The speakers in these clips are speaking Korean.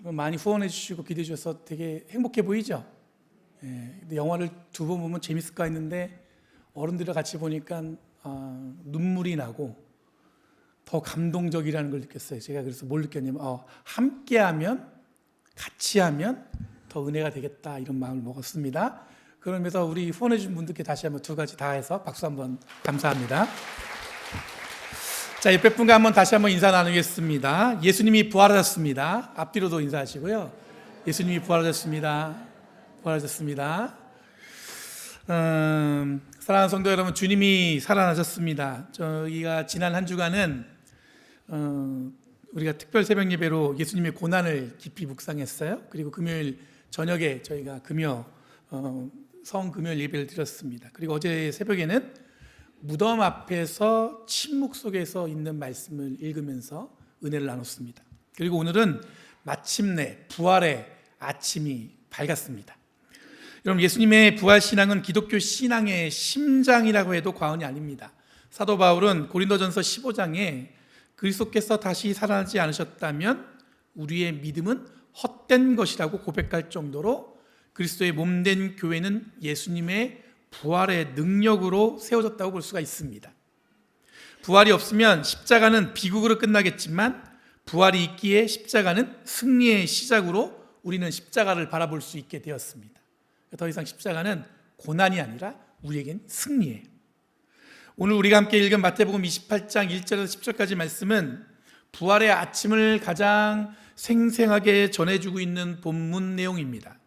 많이 후원해 주시고 기도해 주셔서 되게 행복해 보이죠? 예, 근데 영화를 두 번 보면 재밌을까 했는데 어른들과 같이 보니까 눈물이 나고 더 감동적이라는 걸 느꼈어요. 제가 그래서 뭘 느꼈냐면 함께하면, 같이 하면 더 은혜가 되겠다, 이런 마음을 먹었습니다. 그러면서 우리 후원해 주신 분들께 다시 한번 두 가지 다 해서 박수 한번 감사합니다. 자, 옆에 분과 한번 다시 한번 인사 나누겠습니다. 예수님이 부활하셨습니다. 앞뒤로도 인사하시고요. 예수님이 부활하셨습니다. 부활하셨습니다. 사랑하는 성도 여러분, 주님이 살아나셨습니다. 저희가 지난 한 주간은 우리가 특별 새벽 예배로 예수님의 고난을 깊이 묵상했어요. 그리고 금요일 저녁에 저희가 성금요일 예배를 드렸습니다. 그리고 어제 새벽에는 무덤 앞에서 침묵 속에서 있는 말씀을 읽으면서 은혜를 나눴습니다. 그리고 오늘은 마침내 부활의 아침이 밝았습니다. 여러분, 예수님의 부활신앙은 기독교 신앙의 심장이라고 해도 과언이 아닙니다. 사도 바울은 고린도전서 15장에 그리스도께서 다시 살아나지 않으셨다면 우리의 믿음은 헛된 것이라고 고백할 정도로 그리스도의 몸된 교회는 예수님의 부활의 능력으로 세워졌다고 볼 수가 있습니다. 부활이 없으면 십자가는 비극으로 끝나겠지만 부활이 있기에 십자가는 승리의 시작으로 우리는 십자가를 바라볼 수 있게 되었습니다. 더 이상 십자가는 고난이 아니라 우리에겐 승리예요. 오늘 우리가 함께 읽은 마태복음 28장 1절에서 10절까지 말씀은 부활의 아침을 가장 생생하게 전해주고 있는 본문 내용입니다.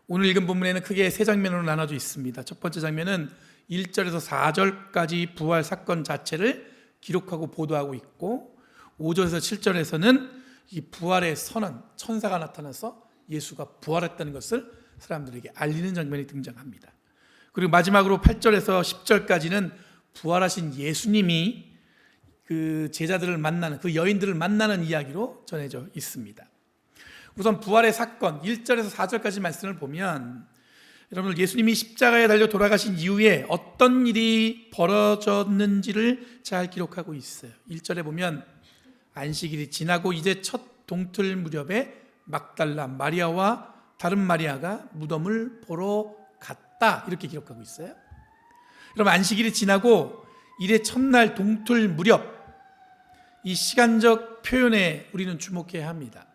오늘 읽은 본문에는 크게 세 장면으로 나눠져 있습니다. 첫 번째 장면은 1절에서 4절까지 부활 사건 자체를 기록하고 보도하고 있고, 5절에서 7절에서는 이 부활의 선언, 천사가 나타나서 예수가 부활했다는 것을 사람들에게 알리는 장면이 등장합니다. 그리고 마지막으로 8절에서 10절까지는 부활하신 예수님이 그 제자들을 만나는, 그 여인들을 만나는 이야기로 전해져 있습니다. 우선 부활의 사건 1절에서 4절까지 말씀을 보면 여러분, 예수님이 십자가에 달려 돌아가신 이후에 어떤 일이 벌어졌는지를 잘 기록하고 있어요. 1절에 보면 안식일이 지나고 이제 첫 동틀 무렵에 막달라 마리아와 다른 마리아가 무덤을 보러 갔다, 이렇게 기록하고 있어요. 여러분, 안식일이 지나고 이래 첫날 동틀 무렵, 이 시간적 표현에 우리는 주목해야 합니다.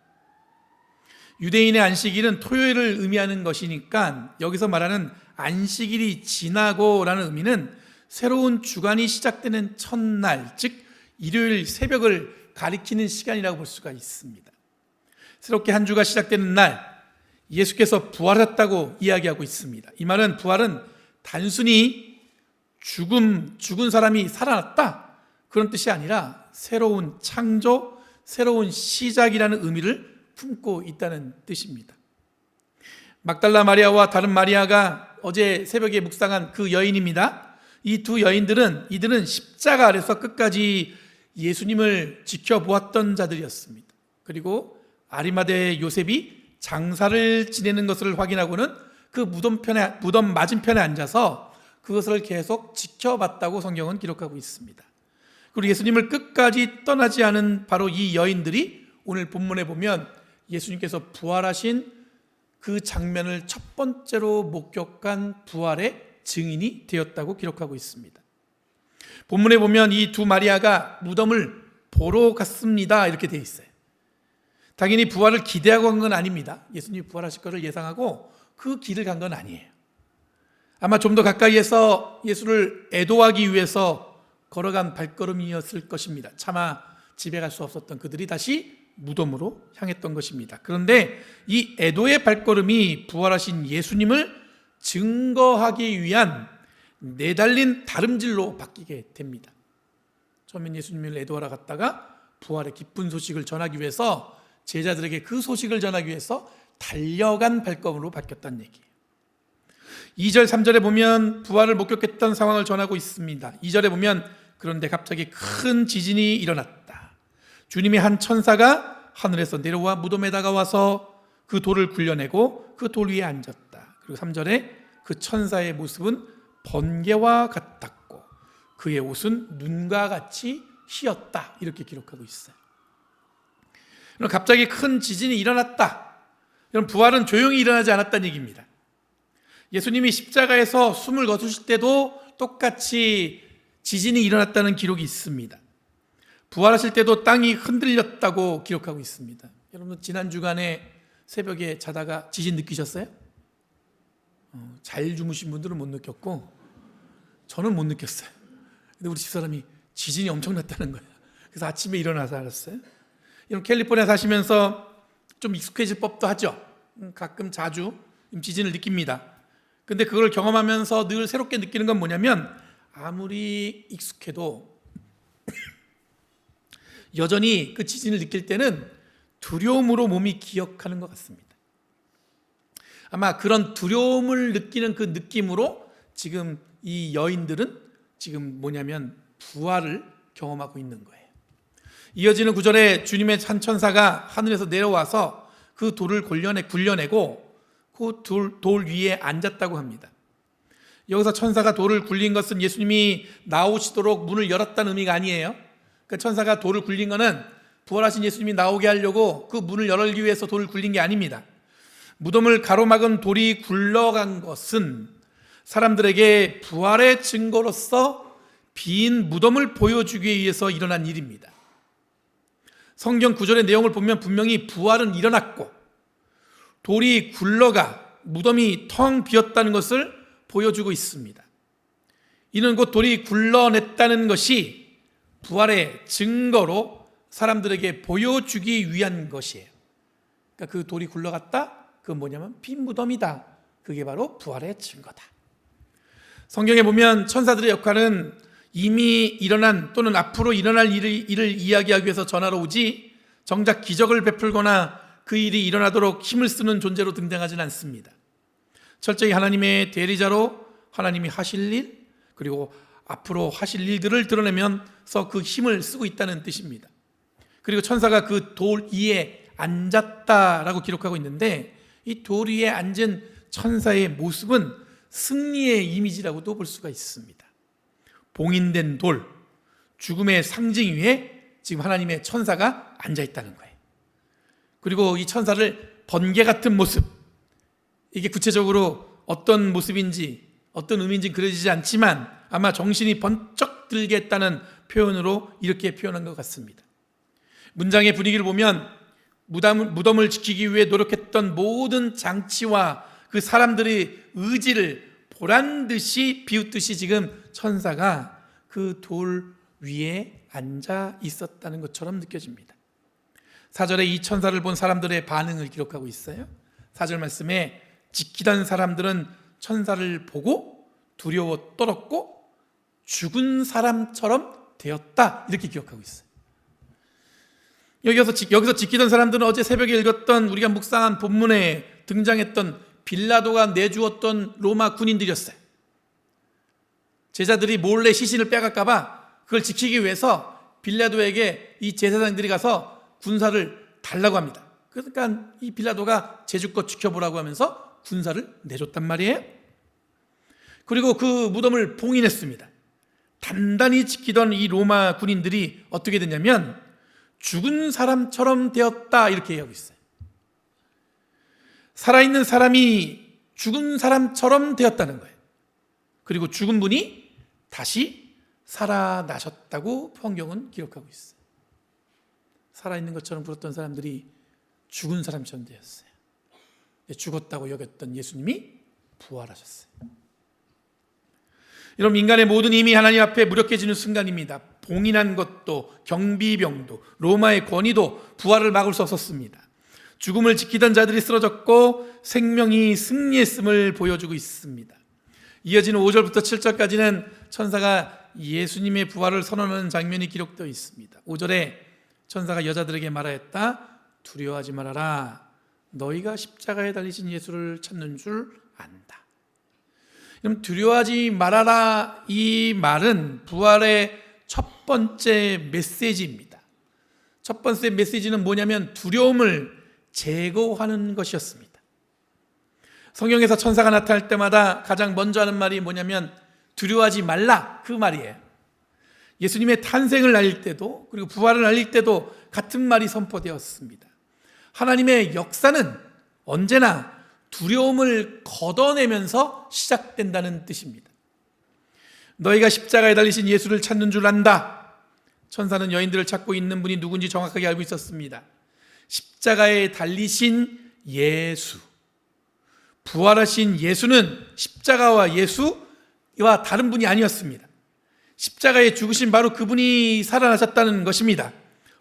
유대인의 안식일은 토요일을 의미하는 것이니까 여기서 말하는 안식일이 지나고라는 의미는 새로운 주간이 시작되는 첫날, 즉 일요일 새벽을 가리키는 시간이라고 볼 수가 있습니다. 새롭게 한 주가 시작되는 날, 예수께서 부활했다고 이야기하고 있습니다. 이 말은 부활은 단순히 죽은 사람이 살아났다, 그런 뜻이 아니라 새로운 창조, 새로운 시작이라는 의미를 품고 있다는 뜻입니다. 막달라 마리아와 다른 마리아가 어제 새벽에 묵상한 그 여인입니다. 이 두 여인들은 십자가 아래서 끝까지 예수님을 지켜보았던 자들이었습니다. 그리고 아리마대 요셉이 장사를 지내는 것을 확인하고는 그 무덤 맞은편에 앉아서 그것을 계속 지켜봤다고 성경은 기록하고 있습니다. 그리고 예수님을 끝까지 떠나지 않은 바로 이 여인들이 오늘 본문에 보면 예수님께서 부활하신 그 장면을 첫 번째로 목격한 부활의 증인이 되었다고 기록하고 있습니다. 본문에 보면 이 두 마리아가 무덤을 보러 갔습니다, 이렇게 되어 있어요. 당연히 부활을 기대하고 간 건 아닙니다. 예수님이 부활하실 것을 예상하고 그 길을 간 건 아니에요. 아마 좀 더 가까이에서 예수를 애도하기 위해서 걸어간 발걸음이었을 것입니다. 차마 집에 갈 수 없었던 그들이 다시 무덤으로 향했던 것입니다. 그런데 이 애도의 발걸음이 부활하신 예수님을 증거하기 위한 내달린 다름질로 바뀌게 됩니다. 처음엔 예수님을 애도하러 갔다가 부활의 기쁜 소식을 전하기 위해서, 제자들에게 그 소식을 전하기 위해서 달려간 발걸음으로 바뀌었다는 얘기예요. 2절 3절에 보면 부활을 목격했던 상황을 전하고 있습니다. 2절에 보면 그런데 갑자기 큰 지진이 일어났다. 주님의 한 천사가 하늘에서 내려와 무덤에다가 와서 그 돌을 굴려내고 그 돌 위에 앉았다. 그리고 3절에 그 천사의 모습은 번개와 같았고 그의 옷은 눈과 같이 희었다, 이렇게 기록하고 있어요. 갑자기 큰 지진이 일어났다. 부활은 조용히 일어나지 않았다는 얘기입니다. 예수님이 십자가에서 숨을 거두실 때도 똑같이 지진이 일어났다는 기록이 있습니다. 부활하실 때도 땅이 흔들렸다고 기록하고 있습니다. 여러분, 지난 주간에 새벽에 자다가 지진 느끼셨어요? 잘 주무신 분들은 못 느꼈고 저는 못 느꼈어요. 근데 우리 집사람이 지진이 엄청 났다는 거예요. 그래서 아침에 일어나서 알았어요. 여러분, 캘리포니아 사시면서 좀 익숙해질 법도 하죠. 가끔 자주 지진을 느낍니다. 근데 그걸 경험하면서 늘 새롭게 느끼는 건 뭐냐면, 아무리 익숙해도 여전히 그 지진을 느낄 때는 두려움으로 몸이 기억하는 것 같습니다. 아마 그런 두려움을 느끼는 그 느낌으로 지금 이 여인들은 지금 뭐냐면 부활을 경험하고 있는 거예요. 이어지는 구절에 주님의 한 천사가 하늘에서 내려와서 그 돌을 굴려내고 그 돌 위에 앉았다고 합니다. 여기서 천사가 돌을 굴린 것은 예수님이 나오시도록 문을 열었다는 의미가 아니에요. 그 천사가 돌을 굴린 것은 부활하신 예수님이 나오게 하려고 그 문을 열기 위해서 돌을 굴린 게 아닙니다. 무덤을 가로막은 돌이 굴러간 것은 사람들에게 부활의 증거로서 빈 무덤을 보여주기 위해서 일어난 일입니다. 성경 구절의 내용을 보면 분명히 부활은 일어났고 돌이 굴러가 무덤이 텅 비었다는 것을 보여주고 있습니다. 이는 곧 돌이 굴러냈다는 것이 부활의 증거로 사람들에게 보여주기 위한 것이에요. 그러니까 그 돌이 굴러갔다? 그건 뭐냐면 빈 무덤이다. 그게 바로 부활의 증거다. 성경에 보면 천사들의 역할은 이미 일어난 또는 앞으로 일어날 일을 이야기하기 위해서 전하러 오지 정작 기적을 베풀거나 그 일이 일어나도록 힘을 쓰는 존재로 등장하지는 않습니다. 철저히 하나님의 대리자로 하나님이 하실 일, 그리고 앞으로 하실 일들을 드러내면서 그 힘을 쓰고 있다는 뜻입니다. 그리고 천사가 그 돌 위에 앉았다라고 기록하고 있는데, 이 돌 위에 앉은 천사의 모습은 승리의 이미지라고도 볼 수가 있습니다. 봉인된 돌, 죽음의 상징 위에 지금 하나님의 천사가 앉아 있다는 거예요. 그리고 이 천사를 번개 같은 모습, 이게 구체적으로 어떤 모습인지 어떤 의미인지 그려지지 않지만 아마 정신이 번쩍 들게 했다는 표현으로 이렇게 표현한 것 같습니다. 문장의 분위기를 보면 무덤을 지키기 위해 노력했던 모든 장치와 그 사람들의 의지를 보란듯이 비웃듯이 지금 천사가 그 돌 위에 앉아 있었다는 것처럼 느껴집니다. 4절에 이 천사를 본 사람들의 반응을 기록하고 있어요. 4절 말씀에 지키던 사람들은 천사를 보고 두려워 떨었고 죽은 사람처럼 되었다, 이렇게 기억하고 있어요. 여기서 지키던 사람들은 어제 새벽에 읽었던 우리가 묵상한 본문에 등장했던 빌라도가 내주었던 로마 군인들이었어요. 제자들이 몰래 시신을 빼갈까 봐 그걸 지키기 위해서 빌라도에게 이 제사장들이 가서 군사를 달라고 합니다. 그러니까 이 빌라도가 제주껏 지켜보라고 하면서 군사를 내줬단 말이에요. 그리고 그 무덤을 봉인했습니다. 단단히 지키던 이 로마 군인들이 어떻게 됐냐면 죽은 사람처럼 되었다, 이렇게 얘기하고 있어요. 살아있는 사람이 죽은 사람처럼 되었다는 거예요. 그리고 죽은 분이 다시 살아나셨다고 성경은 기록하고 있어요. 살아있는 것처럼 불었던 사람들이 죽은 사람처럼 되었어요. 죽었다고 여겼던 예수님이 부활하셨어요. 여러분, 인간의 모든 힘이 하나님 앞에 무력해지는 순간입니다. 봉인한 것도, 경비병도, 로마의 권위도 부활을 막을 수 없었습니다. 죽음을 지키던 자들이 쓰러졌고 생명이 승리했음을 보여주고 있습니다. 이어지는 5절부터 7절까지는 천사가 예수님의 부활을 선언하는 장면이 기록되어 있습니다. 5절에 천사가 여자들에게 말하였다. 두려워하지 말아라. 너희가 십자가에 달리신 예수를 찾는 줄 안다. 그럼 두려워하지 말아라, 이 말은 부활의 첫 번째 메시지입니다. 첫 번째 메시지는 뭐냐면 두려움을 제거하는 것이었습니다. 성경에서 천사가 나타날 때마다 가장 먼저 하는 말이 뭐냐면 두려워하지 말라, 그 말이에요. 예수님의 탄생을 알릴 때도, 그리고 부활을 알릴 때도 같은 말이 선포되었습니다. 하나님의 역사는 언제나 두려움을 걷어내면서 시작된다는 뜻입니다. 너희가 십자가에 달리신 예수를 찾는 줄 안다. 천사는 여인들을 찾고 있는 분이 누군지 정확하게 알고 있었습니다. 십자가에 달리신 예수, 부활하신 예수는 십자가와 예수와 다른 분이 아니었습니다. 십자가에 죽으신 바로 그분이 살아나셨다는 것입니다.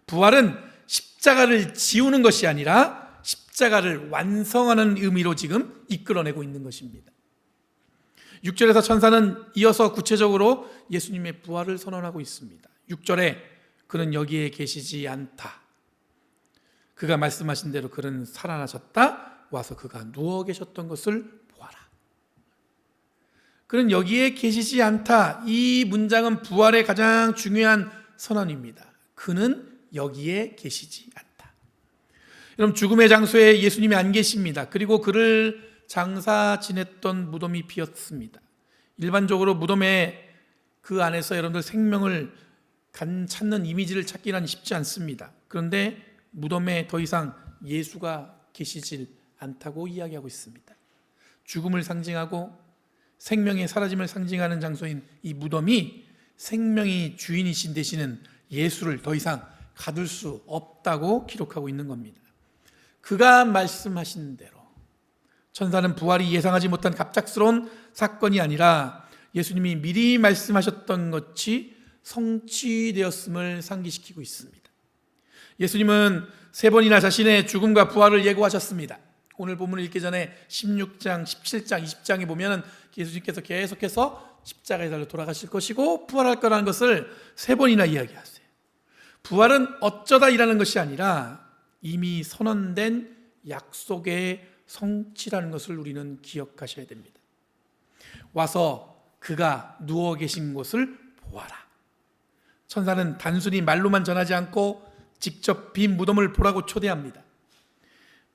부활은 십자가를 지우는 것이 아니라 십자가를 완성하는 의미로 지금 이끌어내고 있는 것입니다. 6절에서 천사는 이어서 구체적으로 예수님의 부활을 선언하고 있습니다. 6절에 그는 여기에 계시지 않다. 그가 말씀하신 대로 그는 살아나셨다. 와서 그가 누워 계셨던 것을 보아라. 그는 여기에 계시지 않다. 이 문장은 부활의 가장 중요한 선언입니다. 그는 여기에 계시지 않다. 여러분, 죽음의 장소에 예수님이 안 계십니다. 그리고 그를 장사 지냈던 무덤이 비었습니다. 일반적으로 무덤에 그 안에서 여러분들 생명을 찾는 이미지를 찾기는 쉽지 않습니다. 그런데 무덤에 더 이상 예수가 계시질 않다고 이야기하고 있습니다. 죽음을 상징하고 생명의 사라짐을 상징하는 장소인 이 무덤이 생명이 주인이신 되시는 예수를 더 이상 가둘 수 없다고 기록하고 있는 겁니다. 그가 말씀하신 대로 천사는 부활이 예상하지 못한 갑작스러운 사건이 아니라 예수님이 미리 말씀하셨던 것이 성취되었음을 상기시키고 있습니다. 예수님은 3번이나 자신의 죽음과 부활을 예고하셨습니다. 오늘 본문을 읽기 전에 16장, 17장, 20장에 보면 예수님께서 계속해서 십자가에 달려 돌아가실 것이고 부활할 거라는 것을 3번이나 이야기하세요. 부활은 어쩌다 일하는 것이 아니라 이미 선언된 약속의 성취라는 것을 우리는 기억하셔야 됩니다. 와서 그가 누워 계신 곳을 보아라. 천사는 단순히 말로만 전하지 않고 직접 빈 무덤을 보라고 초대합니다.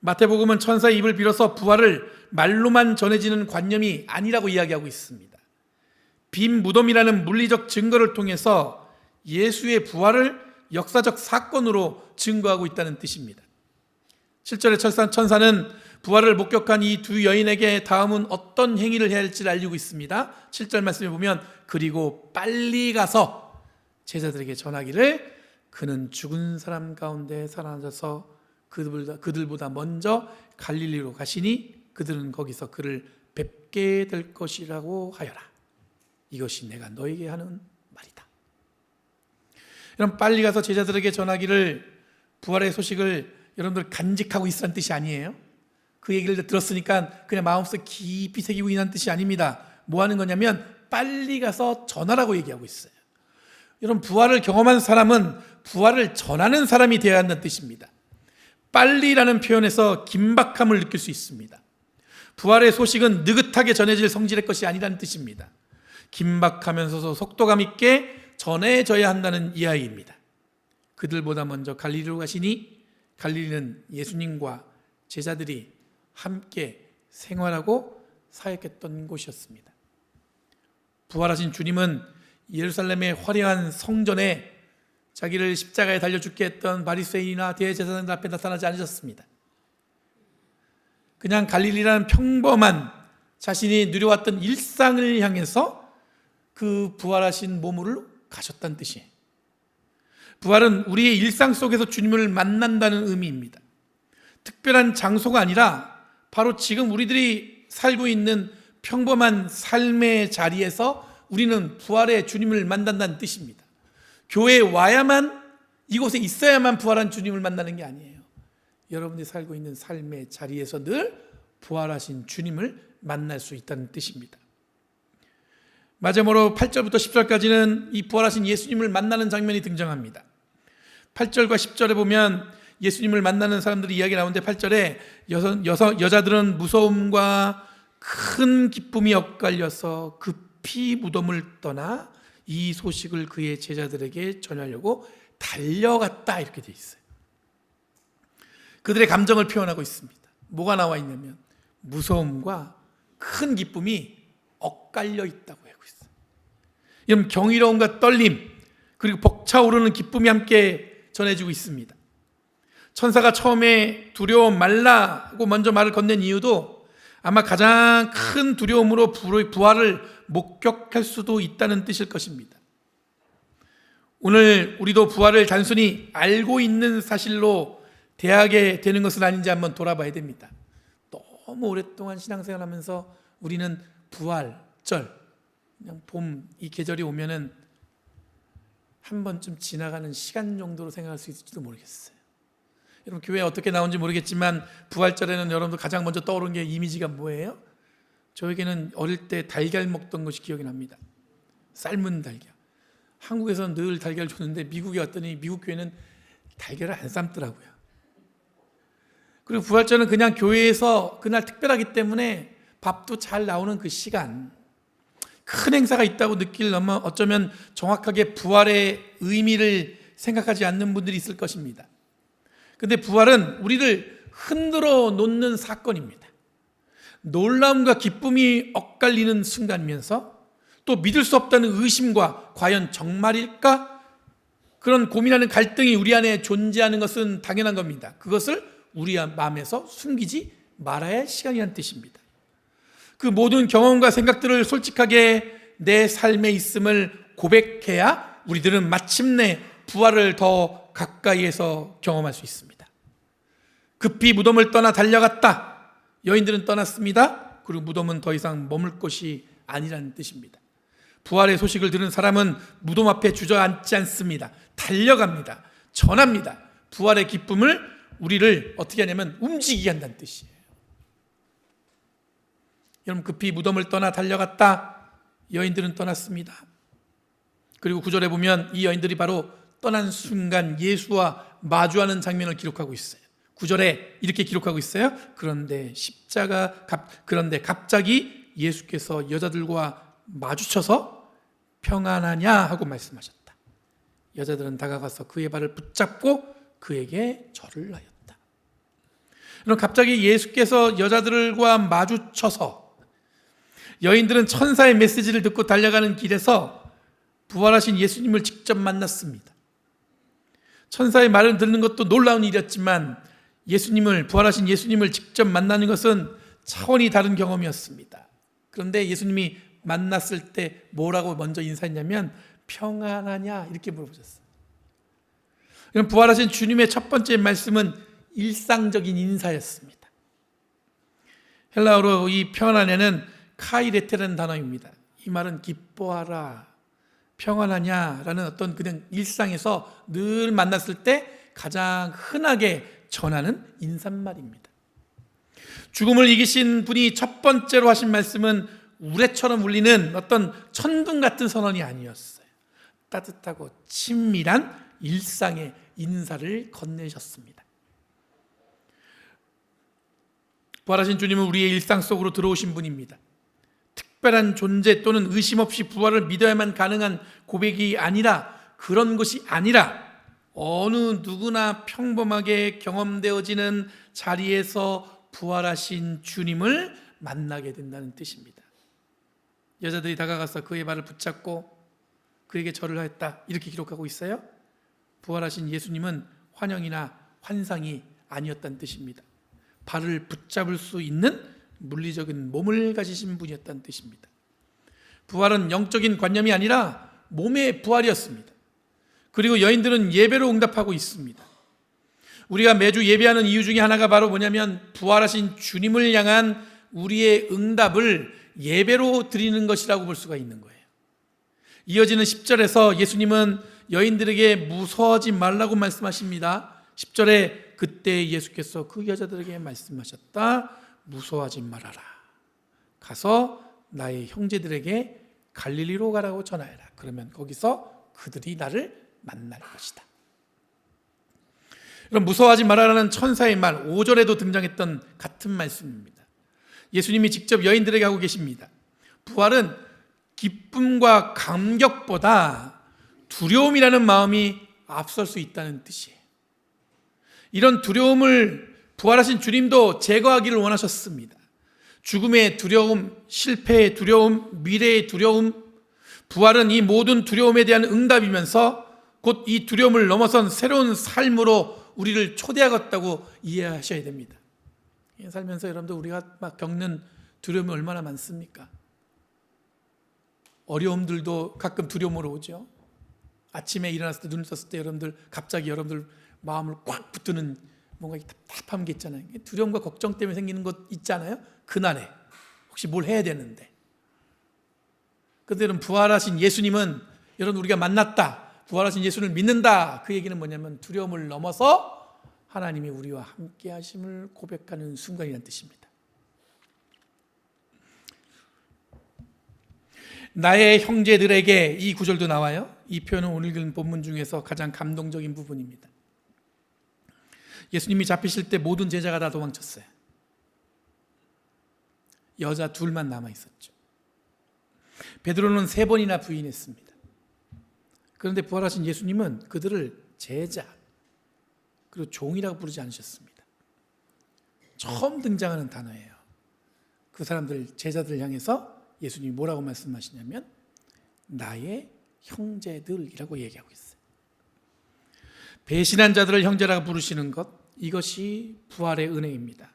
마태복음은 천사의 입을 빌어서 부활을 말로만 전해지는 관념이 아니라고 이야기하고 있습니다. 빈 무덤이라는 물리적 증거를 통해서 예수의 부활을 역사적 사건으로 증거하고 있다는 뜻입니다. 7절에 천사는 부활을 목격한 이 두 여인에게 다음은 어떤 행위를 해야 할지를 알리고 있습니다. 7절 말씀에 보면 그리고 빨리 가서 제자들에게 전하기를 그는 죽은 사람 가운데 살아나셔서 그들보다 먼저 갈릴리로 가시니 그들은 거기서 그를 뵙게 될 것이라고 하여라. 이것이 내가 너에게 하는 말이다. 여러분, 빨리 가서 제자들에게 전하기를 부활의 소식을 여러분들 간직하고 있으라는 뜻이 아니에요. 그 얘기를 들었으니까 그냥 마음속 깊이 새기고 있는 뜻이 아닙니다. 뭐 하는 거냐면 빨리 가서 전하라고 얘기하고 있어요. 여러분, 부활을 경험한 사람은 부활을 전하는 사람이 되어야 한다는 뜻입니다. 빨리라는 표현에서 긴박함을 느낄 수 있습니다. 부활의 소식은 느긋하게 전해질 성질의 것이 아니라는 뜻입니다. 긴박하면서도 속도감 있게 전해져야 한다는 이야기입니다. 그들보다 먼저 갈릴리로 가시니 갈릴리는 예수님과 제자들이 함께 생활하고 사역했던 곳이었습니다. 부활하신 주님은 예루살렘의 화려한 성전에 자기를 십자가에 달려 죽게 했던 바리새인이나 대제사장들 앞에 나타나지 않으셨습니다. 그냥 갈릴리라는 평범한 자신이 누려왔던 일상을 향해서 그 부활하신 몸으로 가셨다는 뜻이에요. 부활은 우리의 일상 속에서 주님을 만난다는 의미입니다. 특별한 장소가 아니라 바로 지금 우리들이 살고 있는 평범한 삶의 자리에서 우리는 부활의 주님을 만난다는 뜻입니다. 교회에 와야만, 이곳에 있어야만 부활한 주님을 만나는 게 아니에요. 여러분들이 살고 있는 삶의 자리에서 늘 부활하신 주님을 만날 수 있다는 뜻입니다. 마지막으로 8절부터 10절까지는 이 부활하신 예수님을 만나는 장면이 등장합니다. 8절과 10절에 보면 예수님을 만나는 사람들이 이야기 나오는데 8절에 여자들은 무서움과 큰 기쁨이 엇갈려서 급히 무덤을 떠나 이 소식을 그의 제자들에게 전하려고 달려갔다, 이렇게 되어 있어요. 그들의 감정을 표현하고 있습니다. 뭐가 나와 있냐면 무서움과 큰 기쁨이 엇갈려 있다고 하고 있어요. 여러분, 경이로움과 떨림, 그리고 벅차오르는 기쁨이 함께 전해지고 있습니다. 천사가 처음에 두려움 말라고 먼저 말을 건넨 이유도 아마 가장 큰 두려움으로 부활을 목격할 수도 있다는 뜻일 것입니다. 오늘 우리도 부활을 단순히 알고 있는 사실로 대하게 되는 것은 아닌지 한번 돌아봐야 됩니다. 너무 오랫동안 신앙생활하면서 우리는 부활절, 그냥 봄 이 계절이 오면은 한 번쯤 지나가는 시간 정도로 생각할 수 있을지도 모르겠어요. 여러분 교회에 어떻게 나온지 모르겠지만 부활절에는 여러분들 가장 먼저 떠오르는 게 이미지가 뭐예요? 저에게는 어릴 때 달걀 먹던 것이 기억이 납니다. 삶은 달걀. 한국에서는 늘 달걀을 줬는데 미국에 왔더니 미국 교회는 달걀을 안 삶더라고요. 그리고 부활절은 그냥 교회에서 그날 특별하기 때문에 밥도 잘 나오는 그 시간, 큰 행사가 있다고 느끼려면 어쩌면 정확하게 부활의 의미를 생각하지 않는 분들이 있을 것입니다. 근데 부활은 우리를 흔들어 놓는 사건입니다. 놀라움과 기쁨이 엇갈리는 순간이면서 또 믿을 수 없다는 의심과 과연 정말일까? 그런 고민하는 갈등이 우리 안에 존재하는 것은 당연한 겁니다. 그것을 우리 마음에서 숨기지 말아야 할 시간이라는 뜻입니다. 그 모든 경험과 생각들을 솔직하게 내 삶에 있음을 고백해야 우리들은 마침내 부활을 더 가까이에서 경험할 수 있습니다. 급히 무덤을 떠나 달려갔다. 여인들은 떠났습니다. 그리고 무덤은 더 이상 머물 곳이 아니라는 뜻입니다. 부활의 소식을 들은 사람은 무덤 앞에 주저앉지 않습니다. 달려갑니다. 전합니다. 부활의 기쁨을 우리를 어떻게 하냐면 움직이게 한다는 뜻이에요. 여러분 급히 무덤을 떠나 달려갔다. 여인들은 떠났습니다. 그리고 9절에 보면 이 여인들이 바로 떠난 순간 예수와 마주하는 장면을 기록하고 있어요. 9절에 이렇게 기록하고 있어요. 그런데 갑자기 예수께서 여자들과 마주쳐서 평안하냐 하고 말씀하셨다. 여자들은 다가가서 그의 발을 붙잡고 그에게 절을 하였다. 그럼 갑자기 예수께서 여자들과 마주쳐서 여인들은 천사의 메시지를 듣고 달려가는 길에서 부활하신 예수님을 직접 만났습니다. 천사의 말을 듣는 것도 놀라운 일이었지만 부활하신 예수님을 직접 만나는 것은 차원이 다른 경험이었습니다. 그런데 예수님이 만났을 때 뭐라고 먼저 인사했냐면 평안하냐 이렇게 물어보셨어요. 그럼 부활하신 주님의 첫 번째 말씀은 일상적인 인사였습니다. 헬라어로 이 평안하냐는 카이레테라는 단어입니다. 이 말은 기뻐하라, 평안하냐라는 어떤 그냥 일상에서 늘 만났을 때 가장 흔하게 전하는 인사말입니다. 죽음을 이기신 분이 첫 번째로 하신 말씀은 우레처럼 울리는 어떤 천둥 같은 선언이 아니었어요. 따뜻하고 친밀한 일상의 인사를 건네셨습니다. 부활하신 주님은 우리의 일상 속으로 들어오신 분입니다. 특별한 존재 또는 의심 없이 부활을 믿어야만 가능한 고백이 아니라 그런 것이 아니라 어느 누구나 평범하게 경험되어지는 자리에서 부활하신 주님을 만나게 된다는 뜻입니다. 여자들이 다가가서 그의 발을 붙잡고 그에게 절을 하였다 이렇게 기록하고 있어요. 부활하신 예수님은 환영이나 환상이 아니었다는 뜻입니다. 발을 붙잡을 수 있는 물리적인 몸을 가지신 분이었다는 뜻입니다. 부활은 영적인 관념이 아니라 몸의 부활이었습니다. 그리고 여인들은 예배로 응답하고 있습니다. 우리가 매주 예배하는 이유 중에 하나가 바로 뭐냐면 부활하신 주님을 향한 우리의 응답을 예배로 드리는 것이라고 볼 수가 있는 거예요. 이어지는 10절에서 예수님은 여인들에게 무서워하지 말라고 말씀하십니다. 10절에 그때 예수께서 그 여자들에게 말씀하셨다. 무서워하지 말아라. 가서 나의 형제들에게 갈릴리로 가라고 전하여라. 그러면 거기서 그들이 나를 만날 것이다. 그럼 무서워하지 말아라는 천사의 말 5절에도 등장했던 같은 말씀입니다. 예수님이 직접 여인들에게 하고 계십니다. 부활은 기쁨과 감격보다 두려움이라는 마음이 앞설 수 있다는 뜻이에요. 이런 두려움을 부활하신 주님도 제거하기를 원하셨습니다. 죽음의 두려움, 실패의 두려움, 미래의 두려움, 부활은 이 모든 두려움에 대한 응답이면서 곧 이 두려움을 넘어선 새로운 삶으로 우리를 초대하겠다고 이해하셔야 됩니다. 살면서 여러분들 우리가 막 겪는 두려움이 얼마나 많습니까? 어려움들도 가끔 두려움으로 오죠. 아침에 일어났을 때, 눈을 떴을 때 여러분들 갑자기 여러분들 마음을 꽉 붙드는 뭔가 답답한 게 있잖아요. 두려움과 걱정 때문에 생기는 것 있잖아요. 그날에 혹시 뭘 해야 되는데. 그런데 여러분, 부활하신 예수님은 여러분 우리가 만났다, 부활하신 예수를 믿는다, 그 얘기는 뭐냐면 두려움을 넘어서 하나님이 우리와 함께 하심을 고백하는 순간이라는 뜻입니다. 나의 형제들에게, 이 구절도 나와요. 이 표현은 오늘 읽은 본문 중에서 가장 감동적인 부분입니다. 예수님이 잡히실 때 모든 제자가 다 도망쳤어요. 여자 둘만 남아 있었죠. 베드로는 3번이나 부인했습니다. 그런데 부활하신 예수님은 그들을 제자 그리고 종이라고 부르지 않으셨습니다. 처음 등장하는 단어예요. 그 사람들, 제자들 향해서 예수님이 뭐라고 말씀하시냐면 나의 형제들이라고 얘기하고 있어요. 배신한 자들을 형제라고 부르시는 것, 이것이 부활의 은혜입니다.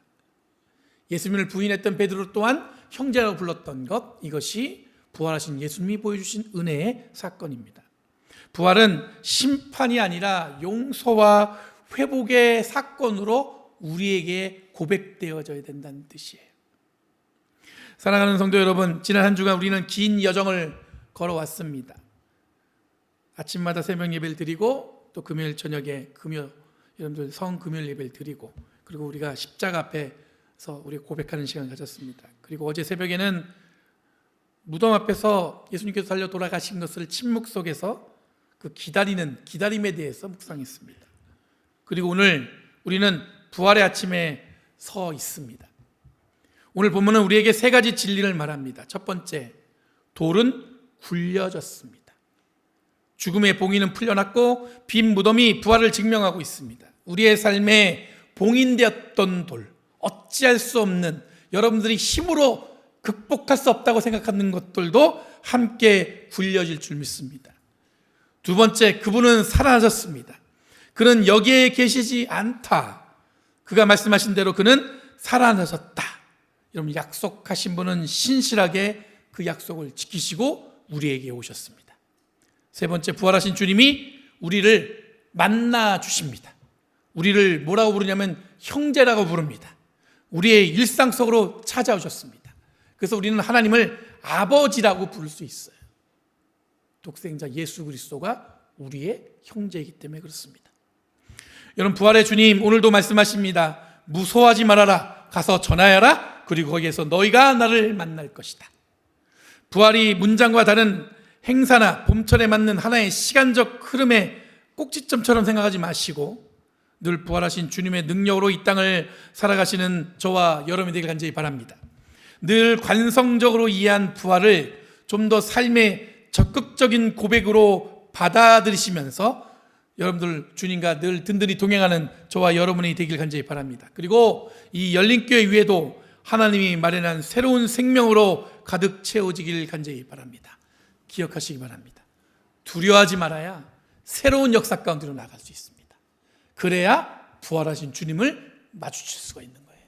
예수님을 부인했던 베드로 또한 형제라고 불렀던 것, 이것이 부활하신 예수님이 보여주신 은혜의 사건입니다. 부활은 심판이 아니라 용서와 회복의 사건으로 우리에게 고백되어져야 된다는 뜻이에요. 사랑하는 성도 여러분, 지난 한 주간 우리는 긴 여정을 걸어왔습니다. 아침마다 새벽 예배를 드리고 또 금요일 저녁에 여러분들 성금요일 예배를 드리고, 그리고 우리가 십자가 앞에서 우리 고백하는 시간을 가졌습니다. 그리고 어제 새벽에는 무덤 앞에서 예수님께서 달려 돌아가신 것을 침묵 속에서 그 기다림에 대해서 묵상했습니다. 그리고 오늘 우리는 부활의 아침에 서 있습니다. 오늘 본문은 우리에게 3가지 진리를 말합니다. 첫 번째, 돌은 굴려졌습니다. 죽음의 봉인은 풀려났고 빈 무덤이 부활을 증명하고 있습니다. 우리의 삶에 봉인되었던 돌, 어찌할 수 없는, 여러분들이 힘으로 극복할 수 없다고 생각하는 것들도 함께 굴려질 줄 믿습니다. 두 번째, 그분은 살아나셨습니다. 그는 여기에 계시지 않다. 그가 말씀하신 대로 그는 살아나셨다. 여러분, 약속하신 분은 신실하게 그 약속을 지키시고 우리에게 오셨습니다. 세 번째, 부활하신 주님이 우리를 만나 주십니다. 우리를 뭐라고 부르냐면 형제라고 부릅니다. 우리의 일상 속으로 찾아오셨습니다. 그래서 우리는 하나님을 아버지라고 부를 수 있어요. 독생자 예수 그리스도가 우리의 형제이기 때문에 그렇습니다. 여러분, 부활의 주님 오늘도 말씀하십니다. 무서워하지 말아라. 가서 전하여라. 그리고 거기에서 너희가 나를 만날 것이다. 부활이 문장과 다른 행사나 봄철에 맞는 하나의 시간적 흐름의 꼭지점처럼 생각하지 마시고 늘 부활하신 주님의 능력으로 이 땅을 살아가시는 저와 여러분이 되길 간절히 바랍니다. 늘 관성적으로 이해한 부활을 좀 더 삶의 적극적인 고백으로 받아들이시면서 여러분들 주님과 늘 든든히 동행하는 저와 여러분이 되길 간절히 바랍니다. 그리고 이 열린교회 위에도 하나님이 마련한 새로운 생명으로 가득 채워지길 간절히 바랍니다. 기억하시기 바랍니다. 두려워하지 말아야 새로운 역사 가운데로 나갈 수 있습니다. 그래야 부활하신 주님을 마주칠 수가 있는 거예요.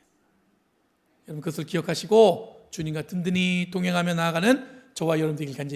여러분, 그것을 기억하시고 주님과 든든히 동행하며 나아가는 저와 여러분 되길 간절히